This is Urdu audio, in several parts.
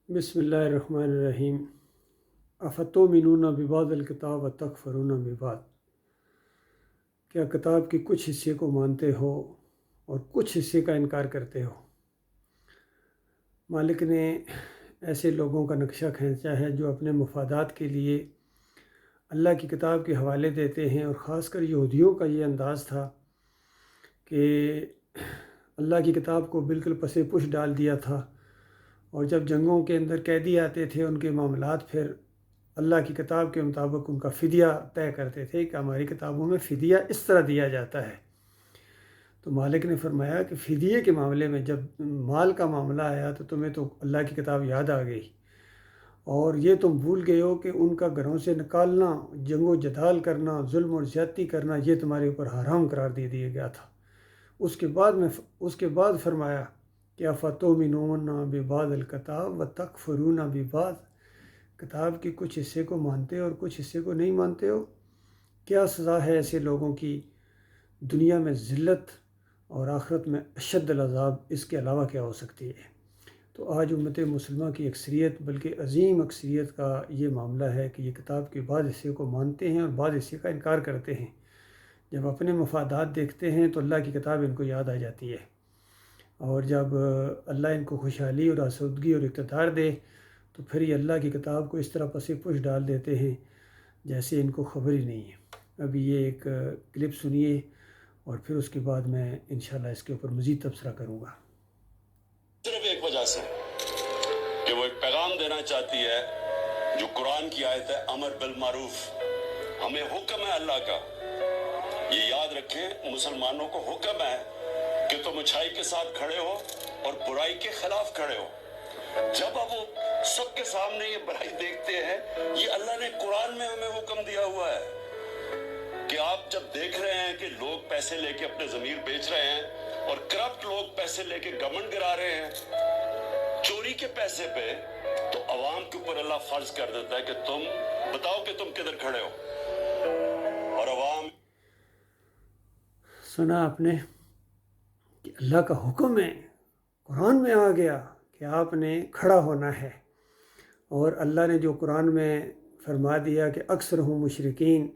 بسم اللہ الرحمن الرحیم۔ افتؤمنون ببعض الکتاب وتکفرون ببعض، کیا کتاب کے کچھ حصے کو مانتے ہو اور کچھ حصے کا انکار کرتے ہو؟ مالک نے ایسے لوگوں کا نقشہ کھینچا ہے جو اپنے مفادات کے لیے اللہ کی کتاب کے حوالے دیتے ہیں، اور خاص کر یہودیوں کا یہ انداز تھا کہ اللہ کی کتاب کو بالکل پس پش ڈال دیا تھا، اور جب جنگوں کے اندر قیدی آتے تھے ان کے معاملات پھر اللہ کی کتاب کے مطابق ان کا فدیہ طے کرتے تھے کہ ہماری کتابوں میں فدیہ اس طرح دیا جاتا ہے۔ تو مالک نے فرمایا کہ فدیے کے معاملے میں جب مال کا معاملہ آیا تو تمہیں تو اللہ کی کتاب یاد آ گئی، اور یہ تم بھول گئے ہو کہ ان کا گھروں سے نکالنا، جنگ و جدال کرنا، ظلم اور زیادتی کرنا یہ تمہارے اوپر حرام قرار دے دیا گیا تھا۔ اس کے بعد فرمایا کہ افتؤمنون ببعض الکتاب وتکفرون ببعض، کتاب کے کچھ حصے کو مانتے ہو اور کچھ حصے کو نہیں مانتے ہو۔ کیا سزا ہے ایسے لوگوں کی؟ دنیا میں ذلت اور آخرت میں اشد العذاب، اس کے علاوہ کیا ہو سکتی ہے؟ تو آج امت مسلمہ کی اکثریت، بلکہ عظیم اکثریت کا یہ معاملہ ہے کہ یہ کتاب کے بعض حصے کو مانتے ہیں اور بعض حصے کا انکار کرتے ہیں۔ جب اپنے مفادات دیکھتے ہیں تو اللہ کی کتاب ان کو یاد آ جاتی ہے، اور جب اللہ ان کو خوشحالی اور آسودگی اور اقتدار دے تو پھر یہ اللہ کی کتاب کو اس طرح پس پش ڈال دیتے ہیں جیسے ان کو خبر ہی نہیں ہے۔ ابھی یہ ایک کلپ سنیے اور پھر اس کے بعد میں انشاءاللہ اس کے اوپر مزید تبصرہ کروں گا۔ صرف ایک وجہ سے کہ وہ ایک پیغام دینا چاہتی ہے جو قرآن کی آیت ہے، امر بالمعروف، ہمیں حکم ہے اللہ کا۔ یہ یاد رکھیں، مسلمانوں کو حکم ہے کہ تم اچھائی کے ساتھ کھڑے ہو اور برائی کے خلاف کھڑے ہو۔ جب اب وہ سب کے سامنے یہ برائی دیکھتے ہیں، یہ اللہ نے قرآن میں ہمیں حکم دیا ہوا ہے کہ آپ جب دیکھ رہے ہیں کہ لوگ پیسے لے کے اپنے ضمیر بیچ رہے ہیں اور کرپٹ لوگ پیسے لے کے گمنڈ گرا رہے ہیں چوری کے پیسے پہ، تو عوام کے اوپر اللہ فرض کر دیتا ہے کہ تم بتاؤ کہ تم کدھر کھڑے ہو، اور عوام۔ سنا آپ نے کہ اللہ کا حکم ہے، قرآن میں آ گیا کہ آپ نے کھڑا ہونا ہے، اور اللہ نے جو قرآن میں فرما دیا کہ اکثر ہوں مشرکین،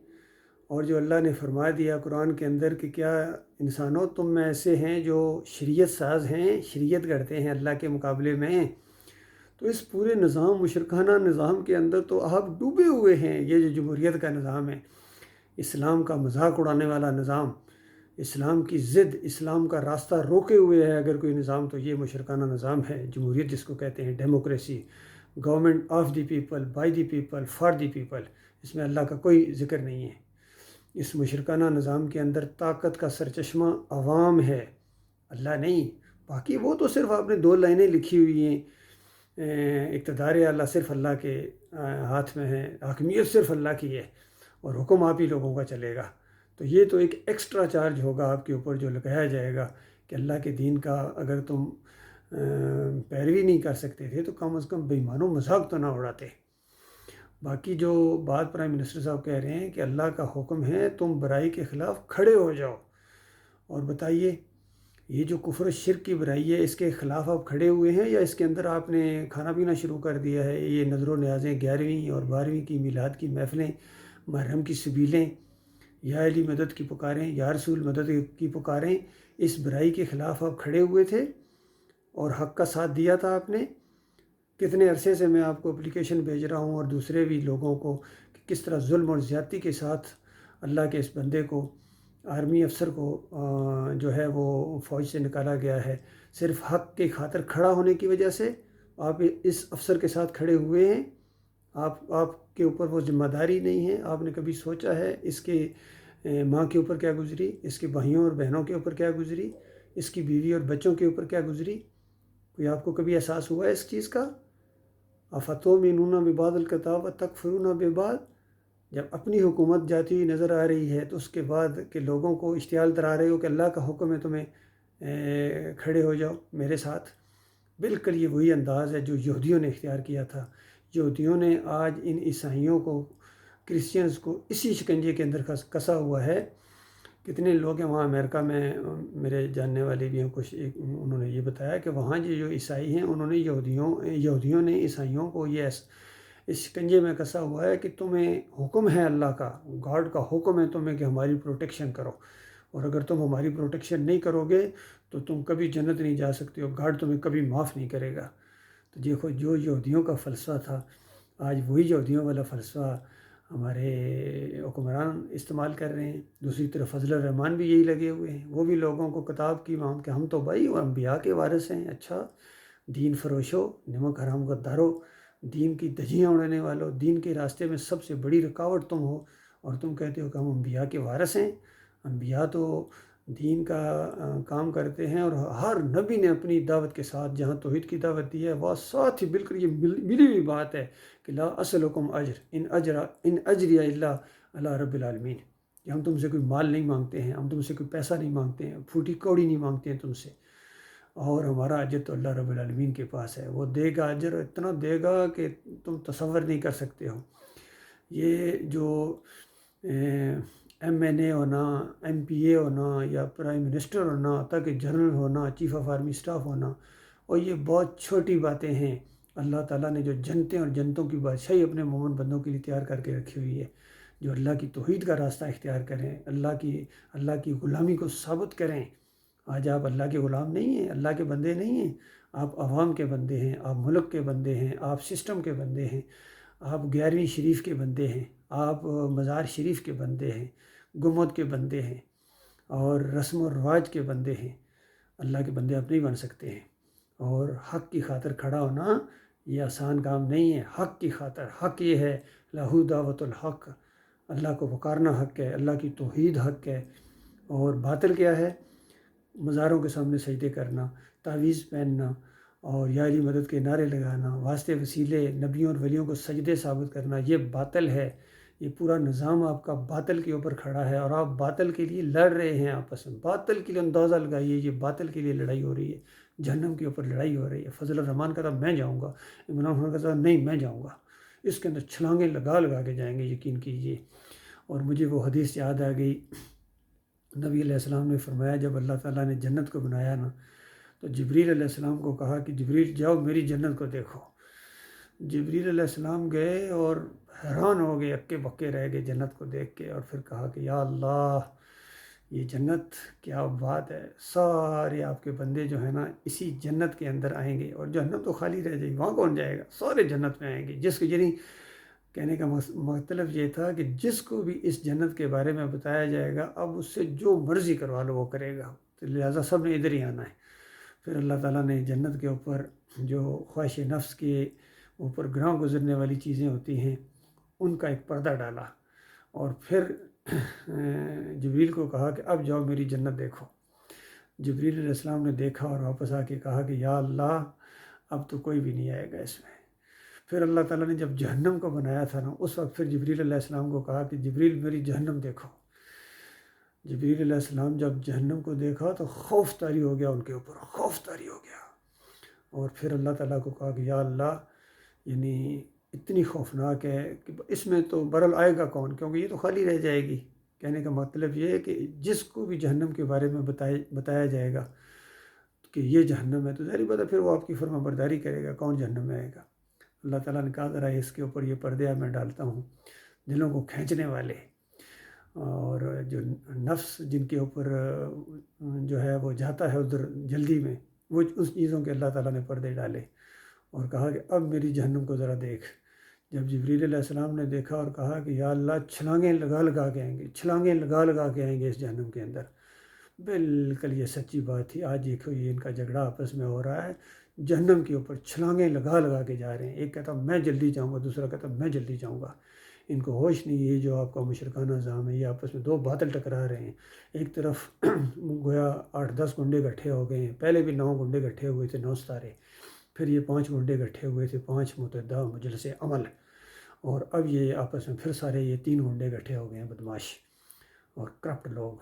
اور جو اللہ نے فرما دیا قرآن کے اندر کہ کیا انسانوں تم میں ایسے ہیں جو شریعت ساز ہیں، شریعت گھڑتے ہیں اللہ کے مقابلے میں، تو اس پورے نظام، مشرکانہ نظام کے اندر تو آپ ڈوبے ہوئے ہیں۔ یہ جو جمہوریت کا نظام ہے، اسلام کا مذاق اڑانے والا نظام، اسلام کی ضد، اسلام کا راستہ روکے ہوئے ہے اگر کوئی نظام تو یہ مشرکانہ نظام ہے، جمہوریت جس کو کہتے ہیں، democracy, government of the people, by the people, for the people. اس میں اللہ کا کوئی ذکر نہیں ہے۔ اس مشرکانہ نظام کے اندر طاقت کا سرچشمہ عوام ہے، اللہ نہیں۔ باقی وہ تو صرف آپ نے 2 لائنیں لکھی ہوئی ہیں، اقتدار اعلیٰ صرف اللہ کے ہاتھ میں ہے، حاکمیت صرف اللہ کی ہے، اور حکم آپ ہی لوگوں کا چلے گا۔ تو یہ تو ایک ایکسٹرا چارج ہوگا آپ کے اوپر جو لگایا جائے گا کہ اللہ کے دین کا اگر تم پیروی نہیں کر سکتے تھے تو کم از کم بے ایمان و مذاق تو نہ اڑاتے۔ باقی جو بات پرائم منسٹر صاحب کہہ رہے ہیں کہ اللہ کا حکم ہے تم برائی کے خلاف کھڑے ہو جاؤ، اور بتائیے یہ جو کفر و شرک کی برائی ہے اس کے خلاف آپ کھڑے ہوئے ہیں، یا اس کے اندر آپ نے کھانا پینا شروع کر دیا ہے؟ یہ نظر و نیازیں، 11ویں اور 12ویں کی میلاد کی محفلیں، محرم کی سبیلیں، یا علی مدد کی پکاریں، یا رسول مدد کی پکاریں، اس برائی کے خلاف آپ کھڑے ہوئے تھے اور حق کا ساتھ دیا تھا آپ نے۔ کتنے عرصے سے میں آپ کو اپلیکیشن بھیج رہا ہوں اور دوسرے بھی لوگوں کو کہ کس طرح ظلم اور زیادتی کے ساتھ اللہ کے اس بندے کو، آرمی افسر کو جو ہے وہ فوج سے نکالا گیا ہے، صرف حق کی خاطر کھڑا ہونے کی وجہ سے آپ اس افسر کے ساتھ کھڑے ہوئے ہیں۔ آپ کے اوپر وہ ذمہ داری نہیں ہے؟ آپ نے کبھی سوچا ہے اس کے ماں کے اوپر کیا گزری، اس کے بھائیوں اور بہنوں کے اوپر کیا گزری، اس کی بیوی اور بچوں کے اوپر کیا گزری؟ کوئی آپ کو کبھی احساس ہوا ہے اس چیز کا؟ افتؤمنون ببعض الکتاب وتکفرون ببعض، جب اپنی حکومت جاتی ہوئی نظر آ رہی ہے تو اس کے بعد کہ لوگوں کو اشتعال درا رہے ہو کہ اللہ کا حکم ہے تمہیں کھڑے ہو جاؤ میرے ساتھ۔ بالکل یہ وہی انداز ہے جو یہودیوں نے اختیار کیا تھا۔ یہودیوں نے آج ان عیسائیوں کو، کرسچنز کو اسی شکنجے کے اندر کسا ہوا ہے کتنے لوگ ہیں وہاں امریکہ میں، میرے جاننے والے بھی ہیں کچھ، انہوں نے یہ بتایا کہ وہاں جو عیسائی ہیں انہوں نے یہودیوں نے عیسائیوں کو یہ اس شکنجے میں کسا ہوا ہے کہ تمہیں حکم ہے اللہ کا، گاڈ کا حکم ہے تمہیں کہ ہماری پروٹیکشن کرو، اور اگر تم ہماری پروٹیکشن نہیں کرو گے تو تم کبھی جنت نہیں جا سکتے ہو، گاڈ تمہیں کبھی معاف نہیں کرے گا۔ تو دیکھو جو یہودیوں کا فلسفہ تھا، آج وہی یہودیوں والا فلسفہ ہمارے حکمران استعمال کر رہے ہیں۔ دوسری طرف فضل الرحمان بھی یہی لگے ہوئے ہیں، وہ بھی لوگوں کو کتاب کی مانگ کہ ہم تو بھائی انبیاء کے وارث ہیں، اچھا دین فروشو، نمک حرام غدارو، دین کی دھجیاں اڑانے والوں، دین کے راستے میں سب سے بڑی رکاوٹ تم ہو، اور تم کہتے ہو کہ ہم انبیاء کے وارث ہیں۔ انبیاء تو دین کا کام کرتے ہیں، اور ہر نبی نے اپنی دعوت کے ساتھ جہاں توحید کی دعوت دی ہے وہ ساتھ ہی بالکل یہ ملی ہوئی بات ہے کہ لا اسألکم اجر ان اجری الا علی رب العالمین، کہ ہم تم سے کوئی مال نہیں مانگتے ہیں، ہم تم سے کوئی پیسہ نہیں مانگتے ہیں، پھوٹی کوڑی نہیں مانگتے ہیں تم سے، اور ہمارا اجر تو اللہ رب العالمین کے پاس ہے، وہ دے گا اجر، اتنا دے گا کہ تم تصور نہیں کر سکتے ہو۔ یہ جو ایم این اے ہونا، ایم پی اے ہونا، یا پرائم منسٹر ہونا، تک جنرل ہونا، چیف آف آرمی اسٹاف ہونا، اور یہ بہت چھوٹی باتیں ہیں۔ اللہ تعالیٰ نے جو جنتیں اور جنتوں کی بادشاہی اپنے مومن بندوں کے لیے تیار کر کے رکھی ہوئی ہے، جو اللہ کی توحید کا راستہ اختیار کریں، اللہ کی غلامی کو ثابت کریں۔ آج آپ اللہ کے غلام نہیں ہیں، اللہ کے بندے نہیں ہیں، آپ عوام کے بندے ہیں، آپ ملک کے بندے ہیں، آپ سسٹم کے بندے ہیں، آپ 11ویں شریف کے بندے ہیں، آپ مزار شریف کے بندے ہیں، گنبد کے بندے ہیں، اور رسم و رواج کے بندے ہیں۔ اللہ کے بندے آپ نہیں بن سکتے ہیں، اور حق کی خاطر کھڑا ہونا یہ آسان کام نہیں ہے۔ حق کی خاطر، حق یہ ہے لہو دعوت الحق، اللہ کو پکارنا حق ہے، اللہ کی توحید حق ہے، اور باطل کیا ہے؟ مزاروں کے سامنے سجدے کرنا، تعویذ پہننا، اور یا علی مدد کے نعرے لگانا، واسطے وسیلے نبیوں اور ولیوں کو سجدے ثابت کرنا، یہ باطل ہے۔ یہ پورا نظام آپ کا باطل کے اوپر کھڑا ہے، اور آپ باطل کے لیے لڑ رہے ہیں آپس میں۔ باطل کے لیے اندازہ لگائیے، یہ باطل کے لیے لڑائی ہو رہی ہے، جہنم کے اوپر لڑائی ہو رہی ہے۔ فضل الرحمان کہتا میں جاؤں گا، عمران خان کہتا نہیں میں جاؤں گا، اس کے اندر چھلانگیں لگا لگا کے جائیں گے، یقین کیجیے۔ اور مجھے وہ حدیث یاد آ گئی، نبی علیہ السلام نے فرمایا جب اللہ تعالیٰ نے جنت کو بنایا نا، تو جبریل علیہ السلام کو کہا کہ جبریل جاؤ میری جنت کو دیکھو۔ جبریل علیہ السلام گئے اور حیران ہو گئے، اکے بکے رہ گئے جنت کو دیکھ کے، اور پھر کہا کہ یا اللہ یہ جنت کیا بات ہے، سارے آپ کے بندے جو ہیں نا اسی جنت کے اندر آئیں گے، اور جہنم تو خالی رہ جائے گی، وہاں کون جائے گا، سارے جنت میں آئیں گے۔ جس کو یعنی کہنے کا مطلب یہ تھا کہ جس کو بھی اس جنت کے بارے میں بتایا جائے گا اب اس سے جو مرضی کروا لو وہ کرے گا، تو لہٰذا سب نے ادھر ہی آنا ہے۔ پھر اللہ تعالیٰ نے جنت کے اوپر جو خواہش نفس کے اوپر گراں گزرنے والی چیزیں ہوتی ہیں ان کا ایک پردہ ڈالا، اور پھر جبریل کو کہا کہ اب جاؤ میری جنت دیکھو۔ جبریل علیہ السلام نے دیکھا اور واپس آ کے کہا کہ یا اللہ اب تو کوئی بھی نہیں آئے گا اس میں۔ پھر اللہ تعالیٰ نے جب جہنم کو بنایا تھا نا، اس وقت پھر جبریل علیہ السلام کو کہا کہ جبریل میری جہنم دیکھو۔ جبریل علیہ السلام جب جہنم کو دیکھا تو خوف طاری ہو گیا ان کے اوپر، خوف طاری ہو گیا، اور پھر اللہ تعالیٰ کو کہا کہ یا اللہ یعنی اتنی خوفناک ہے کہ اس میں تو برل آئے گا کون، کیونکہ یہ تو خالی رہ جائے گی۔ کہنے کا مطلب یہ ہے کہ جس کو بھی جہنم کے بارے میں بتایا جائے گا کہ یہ جہنم ہے تو ظاہر بات ہے پھر وہ آپ کی فرما برداری کرے گا، کون جہنم میں آئے گا۔ اللہ تعالیٰ نے کہا ذرا اس کے اوپر یہ پردے میں ڈالتا ہوں دلوں کو کھینچنے والے، اور جو نفس جن کے اوپر جو ہے وہ جاتا ہے ادھر جلدی میں، وہ اس چیزوں کے اللہ تعالیٰ نے پردے ڈالے، اور کہا کہ اب میری جہنم کو ذرا دیکھ۔ جب جبریل علیہ السلام نے دیکھا اور کہا کہ یا اللہ چھلانگیں لگا لگا کے آئیں گے، چھلانگیں لگا لگا کے آئیں گے اس جہنم کے اندر، بالکل یہ سچی بات تھی۔ آج دیکھو یہ ان کا جھگڑا آپس میں ہو رہا ہے، جہنم کے اوپر چھلانگیں لگا لگا کے جا رہے ہیں، ایک کہتا میں جلدی جاؤں گا، دوسرا کہتا میں جلدی جاؤں گا۔ ان کو ہوش نہیں، یہ جو آپ کا مشرکانہ نظام ہے، یہ آپس میں دو باطل ٹکرا رہے ہیں۔ ایک طرف گویا 8-10 گنڈے اکٹھے ہو گئے ہیں، پہلے بھی 9 گنڈے اکٹھے ہوئے تھے، 9 ستارے، پھر یہ 5 گنڈے اکٹھے ہوئے تھے، 5 متحدہ مجلس عمل، اور اب یہ آپس میں پھر سارے یہ 3 گنڈے اکٹھے ہو گئے ہیں، بدماش اور کرپٹ لوگ،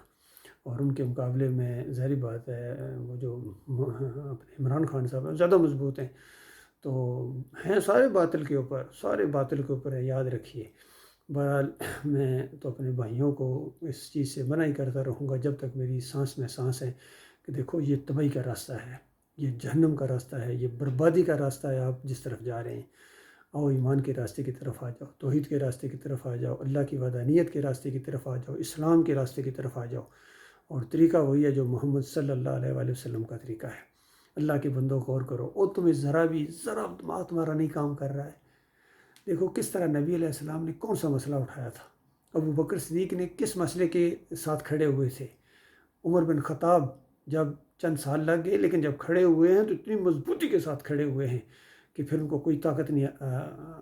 اور ان کے مقابلے میں ظاہری بات ہے وہ جو عمران خان صاحب ہیں زیادہ مضبوط ہیں، تو ہیں سارے باطل کے اوپر، سارے باطل کے اوپر ہے، یاد رکھیے۔ بہرحال میں تو اپنے بھائیوں کو اس چیز سے منع ہی کرتا رہوں گا جب تک میری سانس میں سانس ہے کہ دیکھو یہ تباہی کا راستہ ہے، یہ جہنم کا راستہ ہے، یہ بربادی کا راستہ ہے آپ جس طرف جا رہے ہیں۔ آؤ ایمان کے راستے کی طرف آ جاؤ، توحید کے راستے کی طرف آ جاؤ، اللہ کی وحدانیت کے راستے کی طرف آ جاؤ، اسلام کے راستے کی طرف آ جاؤ، اور طریقہ وہی ہے جو محمد صلی اللہ علیہ وآلہ وسلم کا طریقہ ہے۔ اللہ کے بندوں کو غور کرو، اور تمہیں ذرا دماغ تمہارا نہیں کام کر رہا ہے۔ دیکھو کس طرح نبی علیہ السلام نے کون سا مسئلہ اٹھایا تھا، ابو بکر صدیق نے کس مسئلے کے ساتھ کھڑے ہوئے تھے، عمر بن خطاب جب چند سال لگ گئے لیکن جب کھڑے ہوئے ہیں تو اتنی مضبوطی کے ساتھ کھڑے ہوئے ہیں کہ پھر ان کو کوئی طاقت نہیں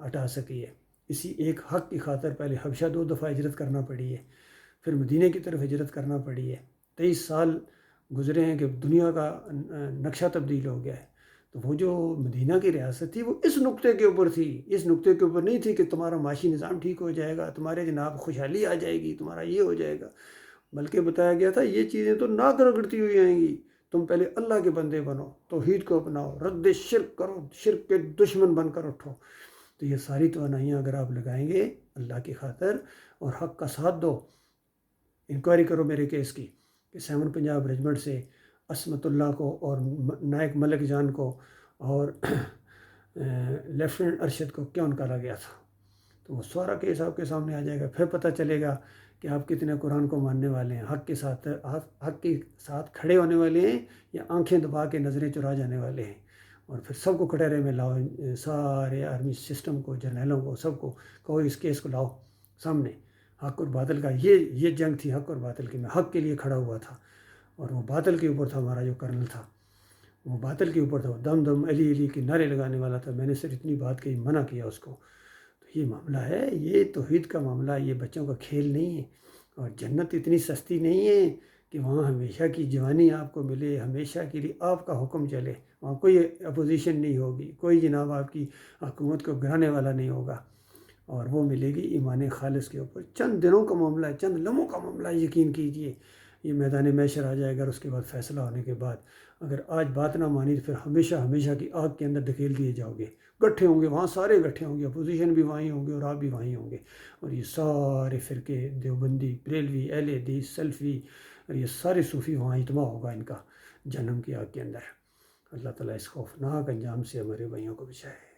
ہٹا سکی ہے۔ اسی ایک حق کی خاطر پہلے حبشہ 2 دفعہ ہجرت کرنا پڑی ہے، پھر مدینہ کی طرف ہجرت کرنا پڑی ہے، 23 سال گزرے ہیں کہ دنیا کا نقشہ تبدیل ہو گیا ہے۔ تو وہ جو مدینہ کی ریاست تھی وہ اس نقطے کے اوپر تھی، اس نقطے کے اوپر نہیں تھی کہ تمہارا معاشی نظام ٹھیک ہو جائے گا، تمہارے جناب خوشحالی آ جائے گی، تمہارا یہ ہو جائے گا، بلکہ بتایا گیا تھا یہ چیزیں تو ناک رگڑتی ہوئی آئیں گی، تم پہلے اللہ کے بندے بنو، توحید کو اپناؤ، رد شرک کرو، شرک کے دشمن بن کر اٹھو۔ تو یہ ساری توانائیاں اگر آپ لگائیں گے اللہ کی خاطر اور حق کا ساتھ دو، انکوائری کرو میرے کیس کی کہ 7 پنجاب ریجمنٹ سے عصمت اللہ کو اور نائک ملک جان کو اور لیفٹیننٹ ارشد کو کیوں نکالا گیا تھا، تو وہ سارا کیس آپ کے سامنے آ جائے گا۔ پھر پتہ چلے گا کہ آپ کتنے قرآن کو ماننے والے ہیں، حق کے ساتھ کھڑے ہونے والے ہیں یا آنکھیں دبا کے نظریں چرا جانے والے ہیں۔ اور پھر سب کو کٹہرے میں لاؤ، سارے آرمی سسٹم کو، جرنیلوں کو، سب کو کہو اس کیس کو لاؤ سامنے۔ حق اور باطل کا یہ جنگ تھی، حق اور باطل کی، میں حق کے لیے کھڑا ہوا تھا اور وہ باطل کے اوپر تھا، ہمارا جو کرنل تھا وہ باطل کے اوپر تھا، وہ دم دم علی علی کے نعرے لگانے والا تھا۔ میں نے صرف اتنی بات کہی، منع کیا اس کو۔ تو یہ معاملہ ہے، یہ توحید کا معاملہ، یہ بچوں کا کھیل نہیں ہے، اور جنت اتنی سستی نہیں ہے کہ وہاں ہمیشہ کی جوانی آپ کو ملے، ہمیشہ کے لیے آپ کا حکم چلے، وہاں کوئی اپوزیشن نہیں ہوگی، کوئی جناب آپ کی حکومت کو گرانے والا نہیں ہوگا، اور وہ ملے گی ایمان خالص کے اوپر۔ چند دنوں کا معاملہ ہے، چند لمحوں کا معاملہ ہے، یقین کیجئے یہ میدان محشر آ جائے گا، اور اس کے بعد فیصلہ ہونے کے بعد اگر آج بات نہ مانی تو پھر ہمیشہ ہمیشہ کی آگ کے اندر دھکیل دیے جاؤ گے۔ گٹھے ہوں گے وہاں، سارے گٹھے ہوں گے، اپوزیشن بھی وہیں ہوں گے اور آپ بھی وہیں ہوں گے، اور یہ سارے فرقے، دیوبندی، بریلوی، اہل حدیث، سلفی، اور یہ سارے صوفی وہاں اجتماع ہوگا ان کا جہنم کی آگ کے اندر۔ اللہ تعالیٰ اس خوفناک انجام سے ہمارے بھائیوں کو بچائے۔